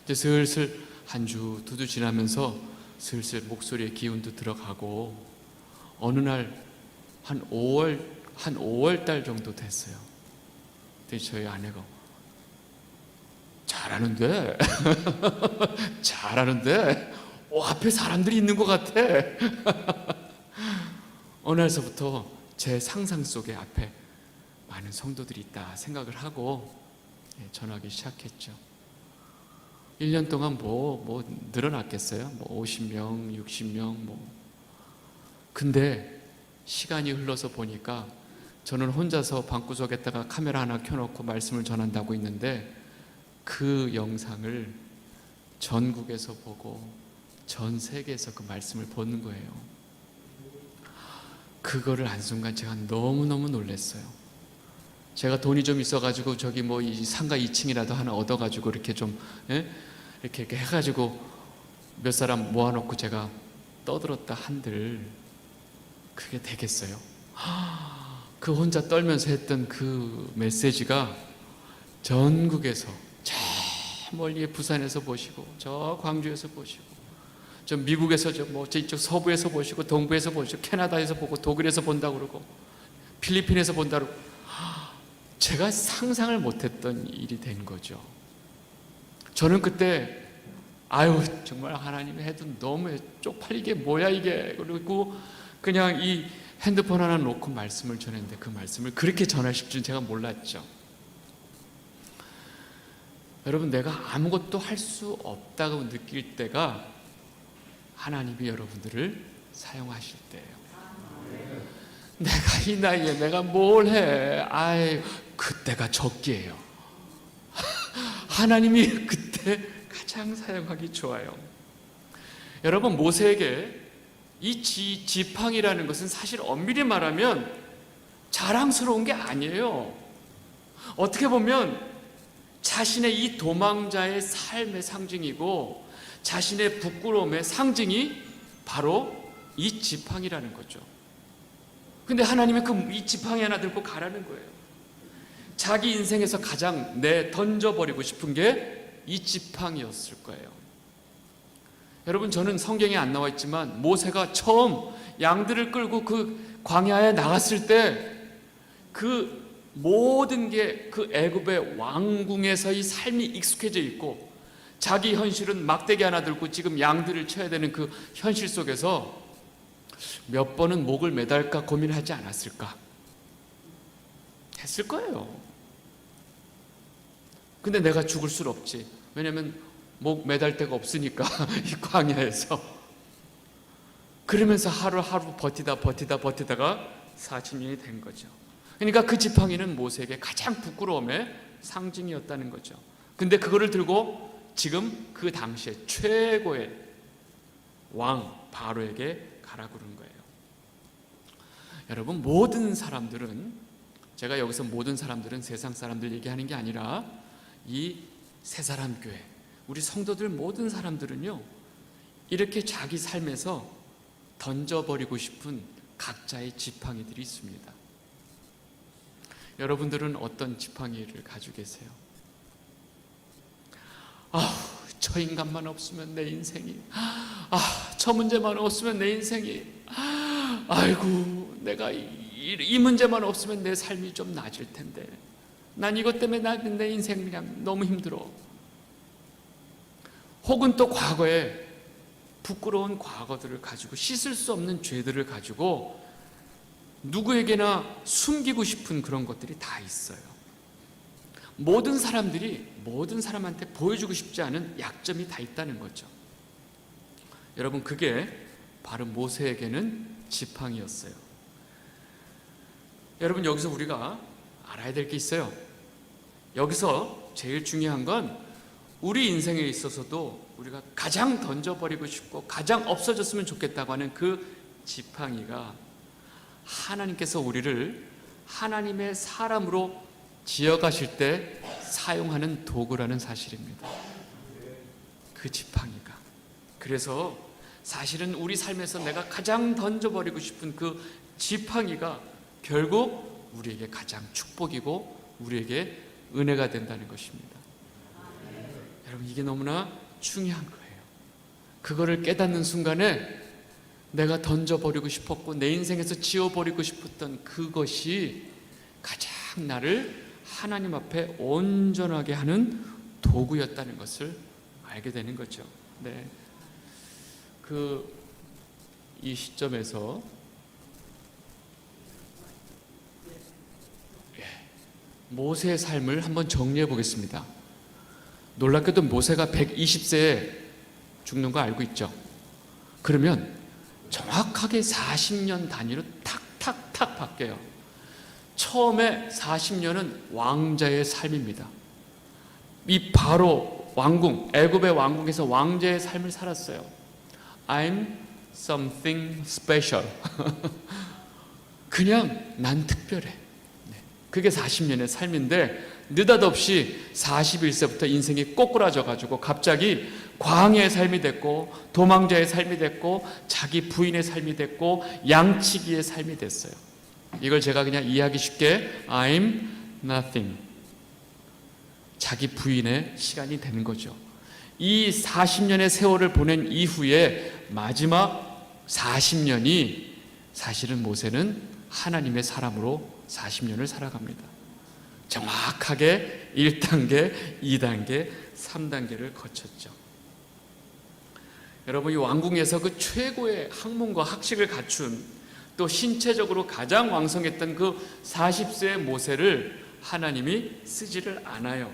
이제 슬슬 한 주 두 주 지나면서 슬슬 목소리에 기운도 들어가고 어느 날 한 5월 달 정도 됐어요. 근데 저희 아내가 잘하는데 잘하는데 앞에 사람들이 있는 것 같아. 어느 날서부터 제 상상 속에 앞에 많은 성도들이 있다 생각을 하고 전하기 시작했죠. 1년 동안 뭐 늘어났겠어요? 50명, 60명 근데 시간이 흘러서 보니까 저는 혼자서 방구석에다가 카메라 하나 켜놓고 말씀을 전한다고 있는데 그 영상을 전국에서 보고 전 세계에서 그 말씀을 보는 거예요. 그거를 한순간 제가 너무너무 놀랐어요. 제가 돈이 좀 있어가지고 저기 이 상가 2층이라도 하나 얻어가지고 이렇게 좀 이렇게 해가지고 몇 사람 모아놓고 제가 떠들었다 한들 그게 되겠어요? 그 혼자 떨면서 했던 그 메시지가 전국에서 저 멀리 부산에서 보시고 저 광주에서 보시고 저 미국에서 이쪽 서부에서 보시고 동부에서 보시고 캐나다에서 보고 독일에서 본다고 그러고 필리핀에서 본다고 그러고 제가 상상을 못했던 일이 된 거죠. 저는 그때 정말 하나님이 해도 너무 쪽팔리게 뭐야 이게 그리고 그냥 이 핸드폰 하나 놓고 말씀을 전했는데 그 말씀을 그렇게 전하실 줄 제가 몰랐죠. 여러분 내가 아무것도 할 수 없다고 느낄 때가 하나님이 여러분들을 사용하실 때예요. 내가 이 나이에 내가 뭘 해? 그때가 적기예요. 하나님이 그때 가장 사용하기 좋아요. 여러분 모세에게 이 지팡이라는 것은 사실 엄밀히 말하면 자랑스러운 게 아니에요. 어떻게 보면 자신의 이 도망자의 삶의 상징이고 자신의 부끄러움의 상징이 바로 이 지팡이라는 거죠. 근데 하나님이 이 지팡이 하나 들고 가라는 거예요. 자기 인생에서 가장 던져버리고 싶은 게 이 지팡이였을 거예요. 여러분 저는 성경에 안 나와 있지만 모세가 처음 양들을 끌고 그 광야에 나갔을 때 그 모든 게 그 애굽의 왕궁에서의 삶이 익숙해져 있고, 자기 현실은 막대기 하나 들고 지금 양들을 쳐야 되는 그 현실 속에서 몇 번은 목을 매달까 고민하지 않았을까? 했을 거예요. 근데 내가 죽을 수 없지. 왜냐면 목 매달 데가 없으니까 이 광야에서. 그러면서 하루하루 버티다가 40년이 된 거죠. 그러니까 그 지팡이는 모세에게 가장 부끄러움의 상징이었다는 거죠. 근데 그거를 들고 지금 그 당시에 최고의 왕 바로에게 가라 그러는 거예요. 여러분, 모든 사람들은, 제가 여기서 모든 사람들은 세상 사람들 얘기하는 게 아니라 이 새사람 교회, 우리 성도들 모든 사람들은요, 이렇게 자기 삶에서 던져버리고 싶은 각자의 지팡이들이 있습니다. 여러분들은 어떤 지팡이를 가지고 계세요? 저 인간만 없으면 내 인생이, 저 문제만 없으면 내 인생이, 아이고 내가 이 문제만 없으면 내 삶이 좀 나아질 텐데, 난 이것 때문에 내 인생 그냥 너무 힘들어. 혹은 또 과거에 부끄러운 과거들을 가지고, 씻을 수 없는 죄들을 가지고 누구에게나 숨기고 싶은 그런 것들이 다 있어요. 모든 사람들이 모든 사람한테 보여주고 싶지 않은 약점이 다 있다는 거죠. 여러분, 그게 바로 모세에게는 지팡이였어요. 여러분, 여기서 우리가 알아야 될 게 있어요. 여기서 제일 중요한 건 우리 인생에 있어서도 우리가 가장 던져버리고 싶고 가장 없어졌으면 좋겠다고 하는 그 지팡이가 하나님께서 우리를 하나님의 사람으로 지어가실 때 사용하는 도구라는 사실입니다. 그 지팡이가. 그래서 사실은 우리 삶에서 내가 가장 던져버리고 싶은 그 지팡이가 결국 우리에게 가장 축복이고 우리에게 은혜가 된다는 것입니다. 여러분, 이게 너무나 중요한 거예요. 그거를 깨닫는 순간에 내가 던져버리고 싶었고 내 인생에서 지워버리고 싶었던 그것이 가장 나를 하나님 앞에 온전하게 하는 도구였다는 것을 알게 되는 거죠. 네. 이 시점에서 모세의 삶을 한번 정리해 보겠습니다. 놀랍게도 모세가 120세에 죽는 거 알고 있죠? 그러면 정확하게 40년 단위로 탁탁탁 바뀌어요. 처음에 40년은 왕자의 삶입니다. 이 바로 왕궁, 애굽의 왕궁에서 왕자의 삶을 살았어요. I'm something special. 그냥 난 특별해. 그게 40년의 삶인데 느닷없이 41세부터 인생이 꼬꾸라져 가지고 갑자기 광야의 삶이 됐고 도망자의 삶이 됐고 자기 부인의 삶이 됐고 양치기의 삶이 됐어요. 이걸 제가 그냥 이해하기 쉽게 I'm nothing, 자기 부인의 시간이 되는 거죠. 이 40년의 세월을 보낸 이후에 마지막 40년이 사실은 모세는 하나님의 사람으로 40년을 살아갑니다. 정확하게 1단계, 2단계, 3단계를 거쳤죠. 여러분, 이 왕궁에서 그 최고의 학문과 학식을 갖춘, 또 신체적으로 가장 왕성했던 그 40세의 모세를 하나님이 쓰지를 않아요.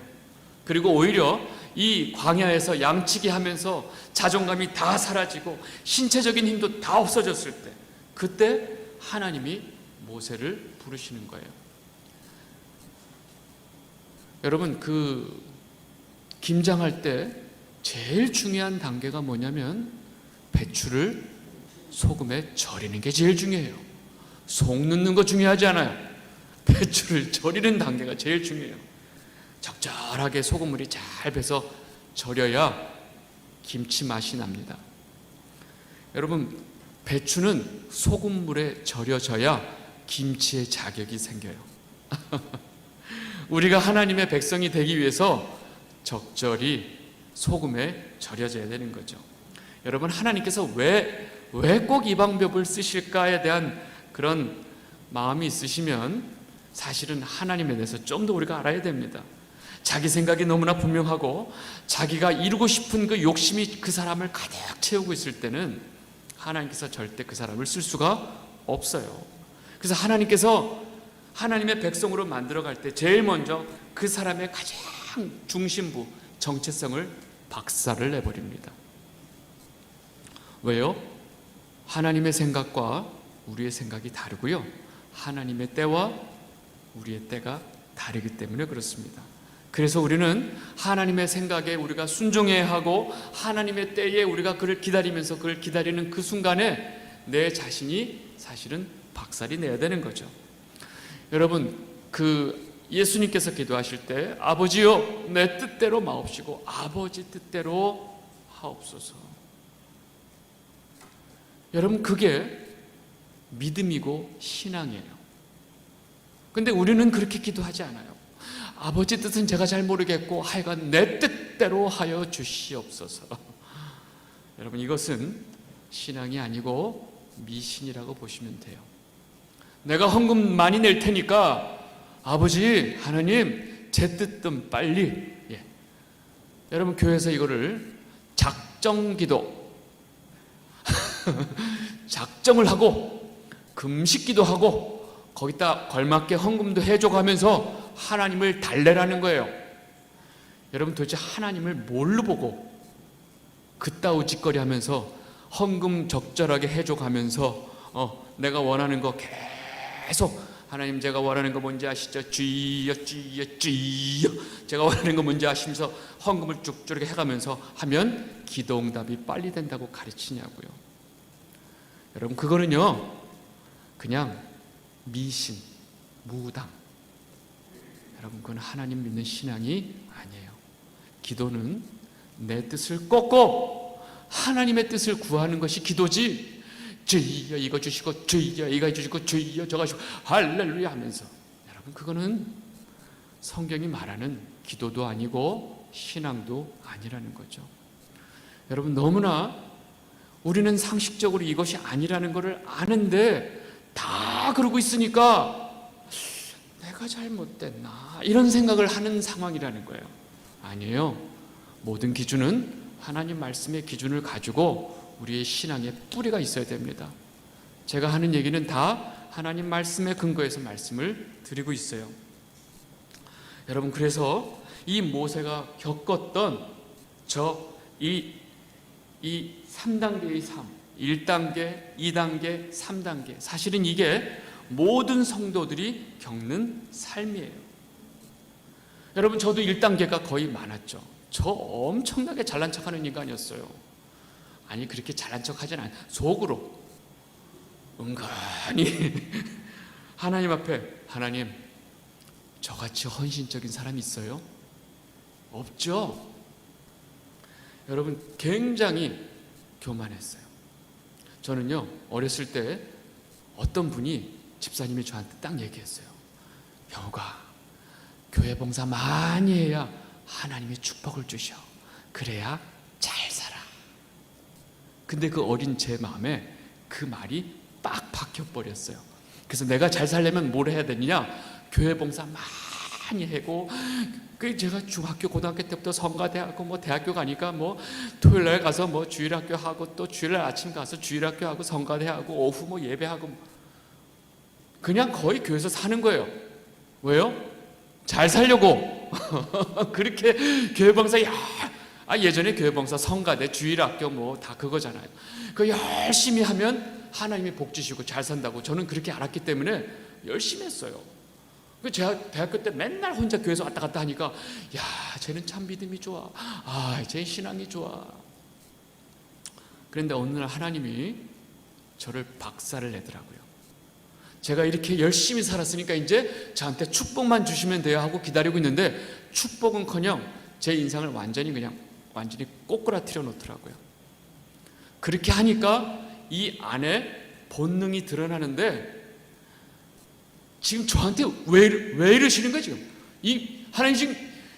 그리고 오히려 이 광야에서 양치기 하면서 자존감이 다 사라지고 신체적인 힘도 다 없어졌을 때, 그때 하나님이 모세를 부르시는 거예요. 여러분, 김장할 때 제일 중요한 단계가 뭐냐면 배추를 소금에 절이는 게 제일 중요해요. 속 넣는 거 중요하지 않아요. 배추를 절이는 단계가 제일 중요해요. 적절하게 소금물이 잘 배서 절여야 김치 맛이 납니다. 여러분, 배추는 소금물에 절여져야 김치의 자격이 생겨요. 우리가 하나님의 백성이 되기 위해서 적절히 소금에 절여져야 되는 거죠. 여러분, 하나님께서 왜 꼭 이 방법을 쓰실까에 대한 그런 마음이 있으시면 사실은 하나님에 대해서 좀 더 우리가 알아야 됩니다. 자기 생각이 너무나 분명하고 자기가 이루고 싶은 그 욕심이 그 사람을 가득 채우고 있을 때는 하나님께서 절대 그 사람을 쓸 수가 없어요. 그래서 하나님께서 하나님의 백성으로 만들어갈 때 제일 먼저 그 사람의 가장 중심부, 정체성을 박살을 내버립니다. 왜요? 하나님의 생각과 우리의 생각이 다르고요, 하나님의 때와 우리의 때가 다르기 때문에 그렇습니다. 그래서 우리는 하나님의 생각에 우리가 순종해야 하고 하나님의 때에 우리가 그를 기다리면서 그를 기다리는 그 순간에 내 자신이 사실은 박살이 내야 되는 거죠. 여러분, 예수님께서 기도하실 때 아버지여 내 뜻대로 마옵시고 아버지 뜻대로 하옵소서. 여러분, 그게 믿음이고 신앙이에요. 근데 우리는 그렇게 기도하지 않아요. 아버지 뜻은 제가 잘 모르겠고 하여간 내 뜻대로 하여 주시옵소서. 여러분, 이것은 신앙이 아니고 미신이라고 보시면 돼요. 내가 헌금 많이 낼 테니까 아버지 하나님 제 뜻은 빨리, 여러분, 교회에서 이거를 작정기도 작정을 하고 금식기도 하고 거기다 걸맞게 헌금도 해줘가면서 하나님을 달래라는 거예요. 여러분, 도대체 하나님을 뭘로 보고 그따위 짓거리 하면서 헌금 적절하게 해줘가면서 내가 원하는 거 계속 하나님 제가 원하는 거 뭔지 아시죠? 주여 주여 주여 제가 원하는 거 뭔지 아시면서 헌금을 쭉쭉 해가면서 하면 기도응답이 빨리 된다고 가르치냐고요. 여러분, 그거는요 그냥 미신, 무당. 여러분, 그건 하나님 믿는 신앙이 아니에요. 기도는 내 뜻을 꺾고 하나님의 뜻을 구하는 것이 기도지, 주여 이거 주시고 주여 이거 주시고 주여 저거 주시고 할렐루야 하면서, 여러분, 그거는 성경이 말하는 기도도 아니고 신앙도 아니라는 거죠. 여러분, 너무나 우리는 상식적으로 이것이 아니라는 것을 아는데 다 그러고 있으니까 내가 잘못됐나 이런 생각을 하는 상황이라는 거예요. 아니에요. 모든 기준은 하나님 말씀의 기준을 가지고 우리의 신앙에 뿌리가 있어야 됩니다. 제가 하는 얘기는 다 하나님 말씀에 근거해서 말씀을 드리고 있어요. 여러분, 그래서 이 모세가 겪었던 이 3단계의 삶, 1단계, 2단계, 3단계, 사실은 이게 모든 성도들이 겪는 삶이에요. 여러분, 저도 1단계가 거의 많았죠. 저 엄청나게 잘난 척하는 인간이었어요. 아니, 그렇게 잘난 척하진 않아요. 속으로 은근히 하나님 앞에, 하나님, 저같이 헌신적인 사람이 있어요? 없죠? 여러분, 굉장히 교만했어요. 저는요, 어렸을 때 어떤 분이, 집사님이 저한테 딱 얘기했어요. 병우가 교회 봉사 많이 해야 하나님이 축복을 주셔. 그래야 잘 살아. 근데 그 어린 제 마음에 그 말이 빡 박혀버렸어요. 그래서 내가 잘 살려면 뭘 해야 되느냐? 교회 봉사 많이 하고, 제가 중학교 고등학교 때부터 성가대하고 뭐 대학교 가니까 뭐 토요일날 가서 뭐 주일학교 하고 또 주일날 아침 가서 주일학교 하고 성가대하고 오후 뭐 예배하고, 그냥 거의 교회에서 사는 거예요. 왜요? 잘 살려고. 그렇게 교회 봉사, 예전에 교회 봉사 성가대 주일학교 뭐 다 그거잖아요. 그 열심히 하면 하나님이 복 주시고 잘 산다고 저는 그렇게 알았기 때문에 열심히 했어요. 제가 대학교 때 맨날 혼자 교회에서 왔다 갔다 하니까, 쟤는 참 믿음이 좋아. 쟤 신앙이 좋아. 그런데 어느 날 하나님이 저를 박살을 내더라고요. 제가 이렇게 열심히 살았으니까 이제 저한테 축복만 주시면 돼요 하고 기다리고 있는데, 축복은커녕 제 인상을 완전히 꼬꾸라뜨려 놓더라고요. 그렇게 하니까 이 안에 본능이 드러나는데, 지금 저한테 왜 이러시는 거예요? 지금 이 하나님 지금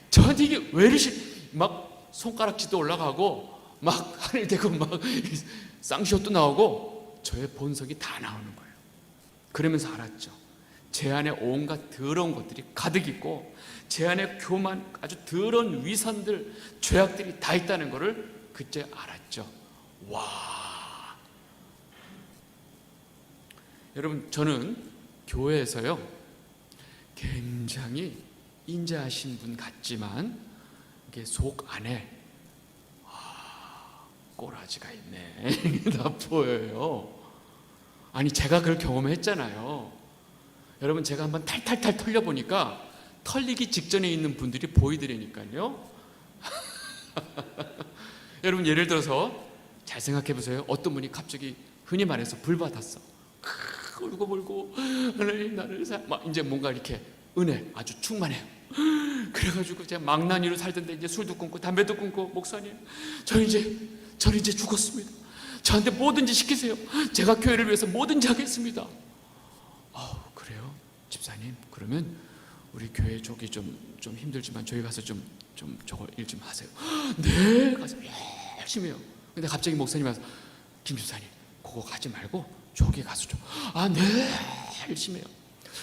저한테 이게 왜 막 손가락질도 올라가고 막 하늘 대고 막 쌍시옷도 나오고 저의 본성이 다 나오는 거예요. 그러면서 알았죠. 제 안에 온갖 더러운 것들이 가득 있고 제 안에 교만, 아주 더러운 위선들, 죄악들이 다 있다는 것을 그때 알았죠. 와! 여러분, 저는 교회에서요 굉장히 인자하신 분 같지만 이게 속 안에 꼬라지가 있네 다 보여요. 아니, 제가 그걸 경험했잖아요. 여러분, 제가 한번 탈탈탈 털려보니까 털리기 직전에 있는 분들이 보이더라니까요. 여러분, 예를 들어서 잘 생각해 보세요. 어떤 분이 갑자기 흔히 말해서 불 받았어. 울고불고 하나님 나를 막 이제 뭔가 이렇게 은혜 아주 충만해요. 그래가지고 제가 망나니로 살던데 이제 술도 끊고 담배도 끊고, 목사님 저는 이제 죽었습니다. 저한테 뭐든지 시키세요. 제가 교회를 위해서 뭐든지 하겠습니다. 그래요? 집사님, 그러면 우리 교회 저기 좀 힘들지만 저희 가서 좀 저거 일 좀 하세요. 네, 가서 열심히 해요. 근데 갑자기 목사님 와서 김 집사님 그거 가지 말고 저기 가서 좀, 네, 열심히 해요.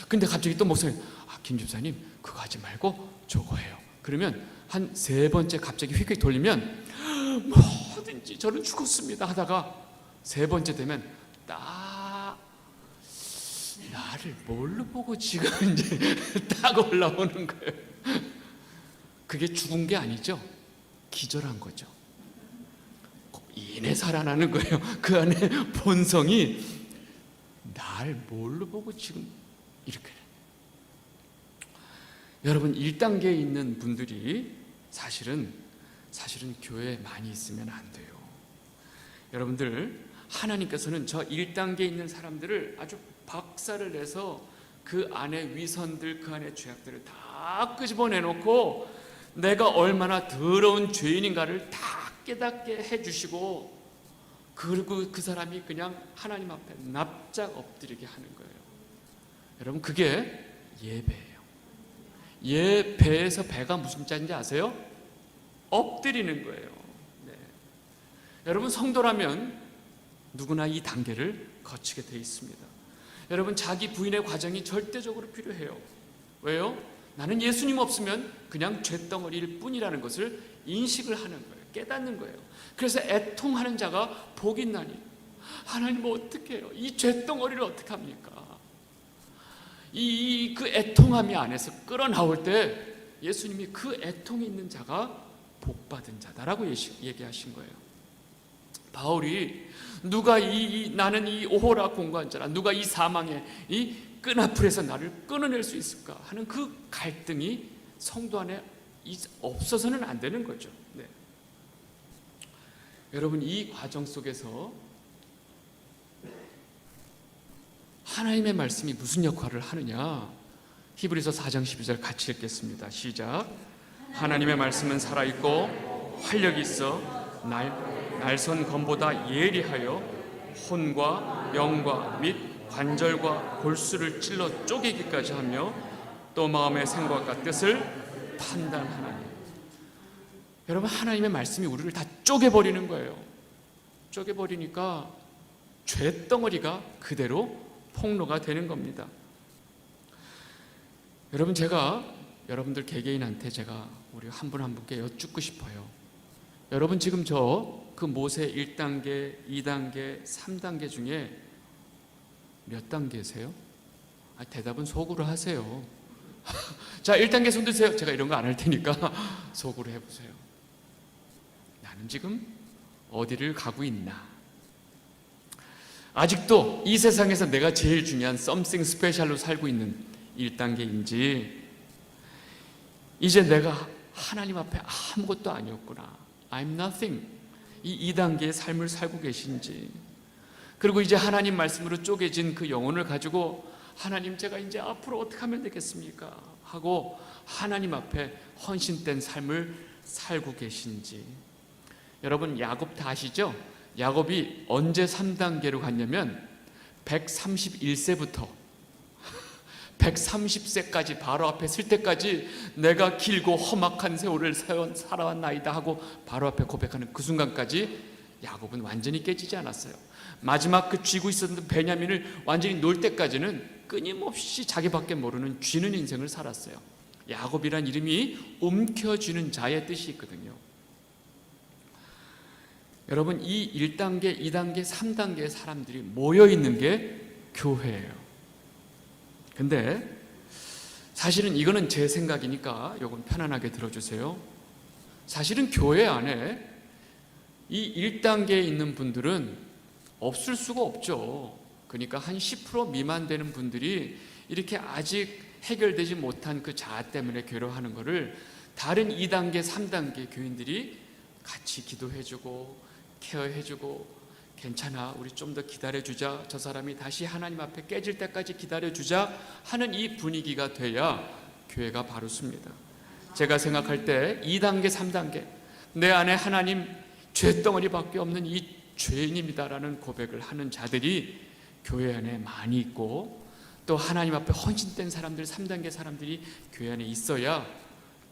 근데 갑자기 또 목사님, 김 집사님 그거 하지 말고 저거 해요. 그러면 한 3번째 갑자기 휙휙 돌리면 뭐든지 저는 죽었습니다 하다가 3번째 되면 딱 나를 뭘로 보고 지금 이제 딱 올라오는 거예요. 그게 죽은 게 아니죠. 기절한 거죠. 이내 살아나는 거예요. 그 안에 본성이 날 뭘로 보고 지금 이렇게. 여러분, 1단계에 있는 분들이 사실은 교회에 많이 있으면 안 돼요. 여러분들, 하나님께서는 저 1단계에 있는 사람들을 아주 박살을 내서 그 안에 위선들, 그 안에 죄악들을 다 끄집어내놓고 내가 얼마나 더러운 죄인인가를 다 깨닫게 해주시고, 그리고 그 사람이 그냥 하나님 앞에 납작 엎드리게 하는 거예요. 여러분, 그게 예배예요. 예배에서 배가 무슨 자인지 아세요? 엎드리는 거예요. 네. 여러분, 성도라면 누구나 이 단계를 거치게 돼 있습니다. 여러분, 자기 부인의 과정이 절대적으로 필요해요. 왜요? 나는 예수님 없으면 그냥 쇳덩어리일 뿐이라는 것을 인식을 하는 거예요. 깨닫는 거예요. 그래서 애통하는 자가 복이 있나니, 하나님 어떻게 해요? 이 쇳덩어리를 어떻게 합니까? 그 애통함이 안에서 끌어나올 때 예수님이 그 애통이 있는 자가 복받은 자다라고 얘기하신 거예요. 바울이 누가 나는 이 오호라 공고한 자라, 누가 이 사망의 이 끈앞을에서 나를 끊어낼 수 있을까 하는 그 갈등이 성도 안에 없어서는 안 되는 거죠. 네. 여러분, 이 과정 속에서 하나님의 말씀이 무슨 역할을 하느냐? 히브리서 4장 12절 같이 읽겠습니다. 시작. 하나님의 말씀은 살아있고 활력이 있어 날선 검보다 예리하여 혼과 영과 및 관절과 골수를 찔러 쪼개기까지 하며 또 마음의 생각과 뜻을 판단하나니. 여러분, 하나님의 말씀이 우리를 다 쪼개버리는 거예요. 쪼개버리니까 죄덩어리가 그대로 폭로가 되는 겁니다. 여러분, 제가 여러분들 개개인한테 제가 우리 한 분 한 분께 여쭙고 싶어요. 여러분, 지금 그 모세 1단계, 2단계, 3단계 중에 몇 단계세요? 대답은 속으로 하세요. 자, 1단계 손 드세요. 제가 이런 거 안 할 테니까 속으로 해보세요. 나는 지금 어디를 가고 있나? 아직도 이 세상에서 내가 제일 중요한 something special로 살고 있는 1단계인지, 이제 내가 하나님 앞에 아무것도 아니었구나, I'm nothing, 이 2단계의 삶을 살고 계신지, 그리고 이제 하나님 말씀으로 쪼개진 그 영혼을 가지고 하나님, 제가 이제 앞으로 어떻게 하면 되겠습니까? 하고 하나님 앞에 헌신된 삶을 살고 계신지. 여러분, 야곱 다 아시죠? 야곱이 언제 3단계로 갔냐면 131세부터 130세까지 바로 앞에 설 때까지 내가 길고 험악한 세월을 살아왔나이다 하고 바로 앞에 고백하는 그 순간까지 야곱은 완전히 깨지지 않았어요. 마지막 그 쥐고 있었던 베냐민을 완전히 놓을 때까지는 끊임없이 자기밖에 모르는 쥐는 인생을 살았어요. 야곱이란 이름이 움켜쥐는 자의 뜻이 있거든요. 여러분, 이 1단계, 2단계, 3단계의 사람들이 모여있는 게 교회예요. 근데 사실은 이거는 제 생각이니까 요건 편안하게 들어주세요. 사실은 교회 안에 이 1단계에 있는 분들은 없을 수가 없죠. 그러니까 한 10% 미만 되는 분들이 이렇게 아직 해결되지 못한 그 자아 때문에 괴로워하는 것을 다른 2단계, 3단계 교인들이 같이 기도해주고 케어해주고, 괜찮아, 우리 좀 더 기다려주자, 저 사람이 다시 하나님 앞에 깨질 때까지 기다려주자 하는 이 분위기가 돼야 교회가 바로 섭니다. 제가 생각할 때 2단계, 3단계, 내 안에 하나님 죄덩어리밖에 없는 이 죄인입니다라는 고백을 하는 자들이 교회 안에 많이 있고, 또 하나님 앞에 헌신된 사람들, 3단계 사람들이 교회 안에 있어야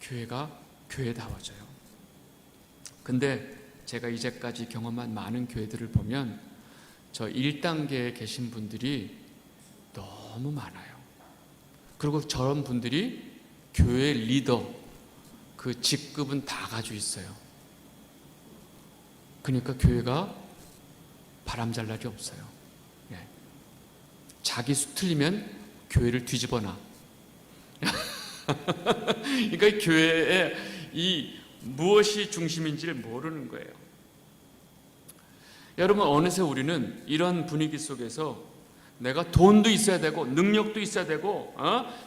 교회가 교회다워져요. 근데 제가 이제까지 경험한 많은 교회들을 보면 저 1단계에 계신 분들이 너무 많아요. 그리고 저런 분들이 교회 리더 그 직급은 다 가지고 있어요. 그러니까 교회가 바람잘 날이 없어요. 예. 자기 수 틀리면 교회를 뒤집어 놔. 그러니까 교회에 이 무엇이 중심인지를 모르는 거예요. 여러분, 어느새 우리는 이런 분위기 속에서 내가 돈도 있어야 되고 능력도 있어야 되고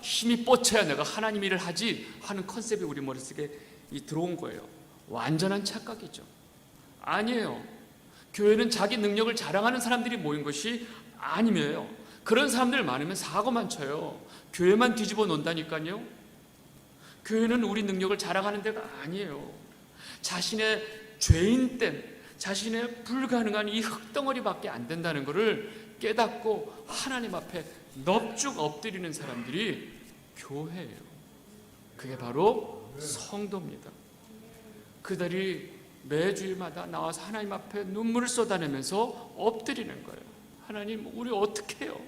힘이 뻗쳐야 내가 하나님 일을 하지 하는 컨셉이 우리 머릿속에 들어온 거예요. 완전한 착각이죠. 아니에요. 교회는 자기 능력을 자랑하는 사람들이 모인 것이 아니에요. 그런 사람들 많으면 사고만 쳐요. 교회만 뒤집어 놓는다니까요. 교회는 우리 능력을 자랑하는 데가 아니에요. 자신의 죄인됨, 자신의 불가능한 이 흙덩어리밖에 안 된다는 것을 깨닫고 하나님 앞에 넙죽 엎드리는 사람들이 교회예요. 그게 바로 성도입니다. 그들이 매주일마다 나와서 하나님 앞에 눈물을 쏟아내면서 엎드리는 거예요. 하나님, 우리 어떻게 해요?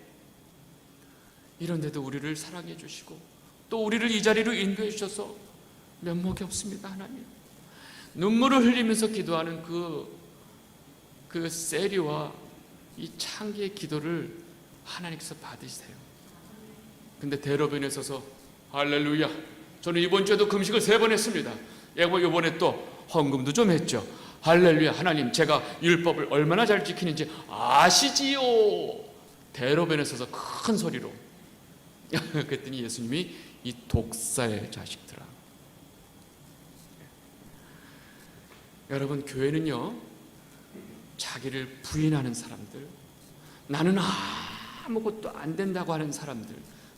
이런데도 우리를 사랑해 주시고 또 우리를 이 자리로 인도해 주셔서 면목이 없습니다. 하나님, 눈물을 흘리면서 기도하는 그 세리와 이 창기의 기도를 하나님께서 받으세요. 근데 대로변에 서서 할렐루야, 저는 이번 주에도 금식을 3번 했습니다. 이번에 또 헌금도 좀 했죠. 할렐루야, 하나님 제가 율법을 얼마나 잘 지키는지 아시지요. 대로변에 서서 큰 소리로. 그랬더니 예수님이 이 독사의 자식들아. 여러분, 교회는요, 자기를 부인하는 사람들, 나는 아무것도 안 된다고 하는 사람들,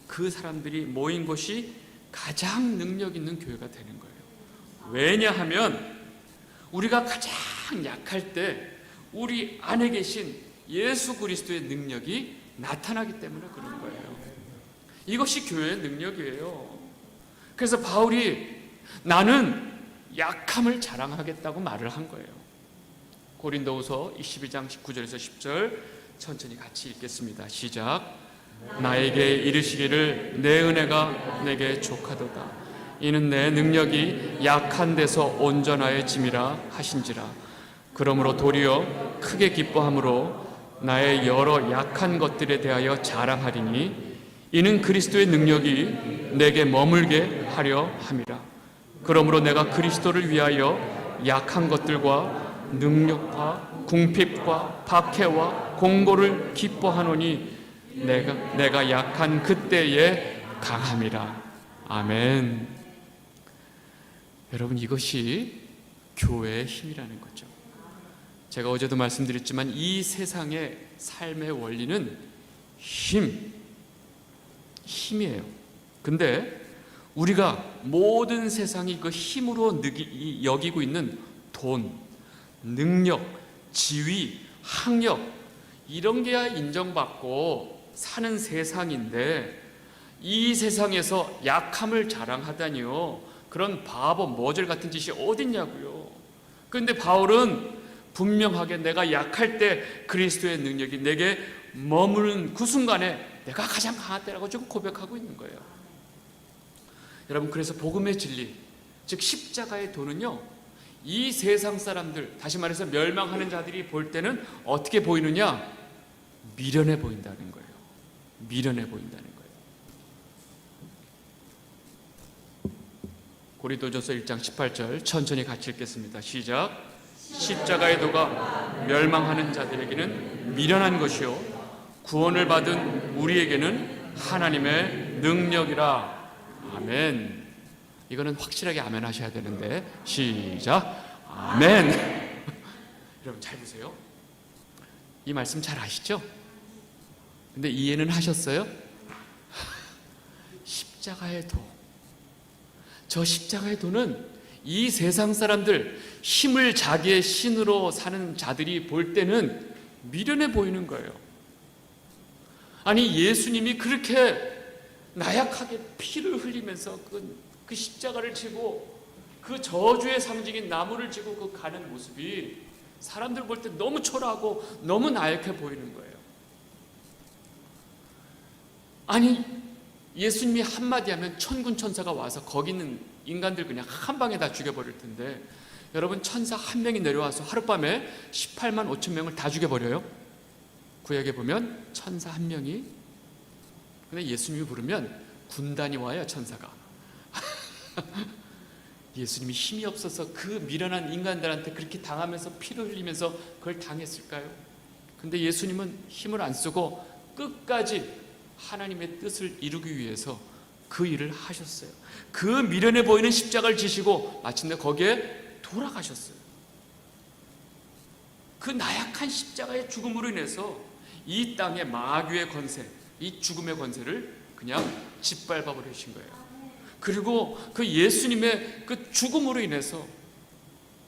그 사람들이 모인 곳이 가장 능력 있는 교회가 되는 거예요. 왜냐하면 우리가 가장 약할 때 우리 안에 계신 예수 그리스도의 능력이 나타나기 때문에 그런 거예요. 이것이 교회의 능력이에요. 그래서 바울이 나는 약함을 자랑하겠다고 말을 한 거예요. 고린도후서 22장 19절에서 10절 천천히 같이 읽겠습니다. 시작. 나에게 이르시기를 내 은혜가 내게 족하도다. 이는 내 능력이 약한 데서 온전하여짐이라 하신지라. 그러므로 도리어 크게 기뻐함으로 나의 여러 약한 것들에 대하여 자랑하리니 이는 그리스도의 능력이 내게 머물게 하려 함이라. 그러므로 내가 그리스도를 위하여 약한 것들과 능력과 궁핍과 박해와 공고를 기뻐하노니 내가 약한 그때에 강함이라. 아멘. 여러분, 이것이 교회의 힘이라는 거죠. 제가 어제도 말씀드렸지만 이 세상의 삶의 원리는 힘이에요. 근데 우리가 모든 세상이 그 힘으로 여기고 있는 돈, 능력, 지위, 학력, 이런 게야 인정받고 사는 세상인데, 이 세상에서 약함을 자랑하다니요, 그런 바보 머절 같은 짓이 어딨냐고요. 그런데 바울은 분명하게 내가 약할 때 그리스도의 능력이 내게 머무는 그 순간에 내가 가장 강한 때라고 지금 고백하고 있는 거예요. 여러분, 그래서 복음의 진리, 즉 십자가의 도는요, 이 세상 사람들, 다시 말해서 멸망하는 자들이 볼 때는 어떻게 보이느냐? 미련해 보인다는 거예요. 미련해 보인다는 거예요. 고린도전서 1장 18절 천천히 같이 읽겠습니다. 시작. 십자가의 도가 멸망하는 자들에게는 미련한 것이요 구원을 받은 우리에게는 하나님의 능력이라. 아멘. 이거는 확실하게 아멘 하셔야 되는데, 시작. 아멘. 여러분 잘 보세요. 이 말씀 잘 아시죠? 근데 이해는 하셨어요? 십자가의 도, 저 십자가의 도는 이 세상 사람들, 힘을 자기의 신으로 사는 자들이 볼 때는 미련해 보이는 거예요. 아니, 예수님이 그렇게 나약하게 피를 흘리면서 그 십자가를 지고 그 저주의 상징인 나무를 지고 그 가는 모습이 사람들 볼 때 너무 초라하고 너무 나약해 보이는 거예요. 아니, 예수님이 한마디 하면 천군 천사가 와서 거기 있는 인간들 그냥 한 방에 다 죽여버릴 텐데, 여러분, 천사 한 명이 내려와서 하룻밤에 18만 5천 명을 다 죽여버려요. 구약에 보면 천사 한 명이, 근데 예수님이 부르면 군단이 와요, 천사가. 예수님이 힘이 없어서 그 미련한 인간들한테 그렇게 당하면서 피를 흘리면서 그걸 당했을까요? 근데 예수님은 힘을 안 쓰고 끝까지 하나님의 뜻을 이루기 위해서 그 일을 하셨어요. 그 미련해 보이는 십자가를 지시고 마침내 거기에 돌아가셨어요. 그 나약한 십자가의 죽음으로 인해서 이 땅의 마귀의 권세, 이 죽음의 권세를 그냥 짓밟아 버리신 거예요. 그리고 그 예수님의 그 죽음으로 인해서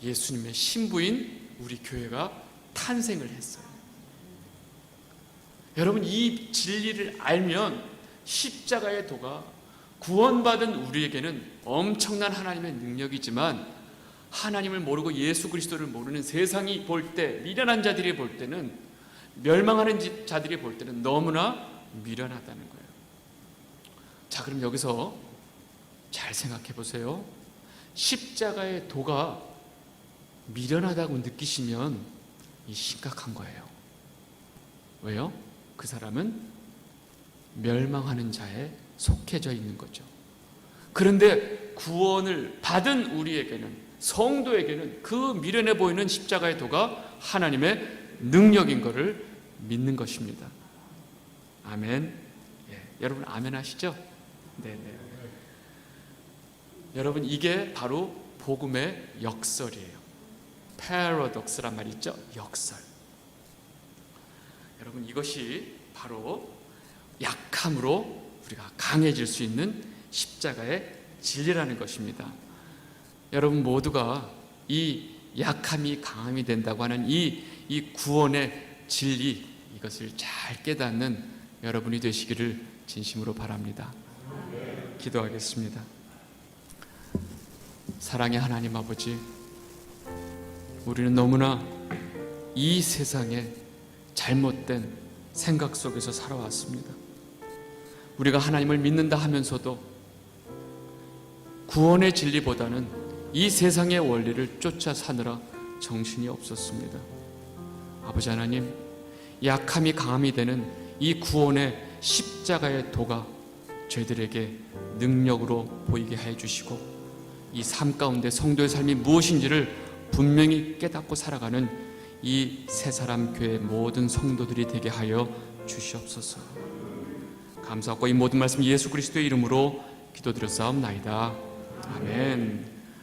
예수님의 신부인 우리 교회가 탄생을 했어요. 여러분, 이 진리를 알면 십자가의 도가 구원받은 우리에게는 엄청난 하나님의 능력이지만, 하나님을 모르고 예수 그리스도를 모르는 세상이 볼 때, 미련한 자들이 볼 때는, 멸망하는 자들이 볼 때는 너무나 미련하다는 거예요. 자, 그럼 여기서 잘 생각해 보세요. 십자가의 도가 미련하다고 느끼시면 이 심각한 거예요. 왜요? 그 사람은 멸망하는 자에 속해져 있는 거죠. 그런데 구원을 받은 우리에게는, 성도에게는 그 미련해 보이는 십자가의 도가 하나님의 능력인 것을 믿는 것입니다. 아멘. 예, 여러분 아멘 하시죠? 네네. 여러분, 이게 바로 복음의 역설이에요. 패러독스란 말이 있죠? 역설. 여러분, 이것이 바로 약함으로 우리가 강해질 수 있는 십자가의 진리라는 것입니다. 여러분 모두가 이 약함이 강함이 된다고 하는 이 구원의 진리, 이것을 잘 깨닫는 여러분이 되시기를 진심으로 바랍니다. 기도하겠습니다. 사랑의 하나님 아버지, 우리는 너무나 이 세상에 잘못된 생각 속에서 살아왔습니다. 우리가 하나님을 믿는다 하면서도 구원의 진리보다는 이 세상의 원리를 쫓아 사느라 정신이 없었습니다. 아버지 하나님, 약함이 강함이 되는 이 구원의 십자가의 도가 저희들에게 능력으로 보이게 해 주시고, 이 삶 가운데 성도의 삶이 무엇인지를 분명히 깨닫고 살아가는 이 새사람 교회 모든 성도들이 되게 하여 주시옵소서. 감사하고 이 모든 말씀 예수 그리스도의 이름으로 기도드렸사옵나이다. 아멘.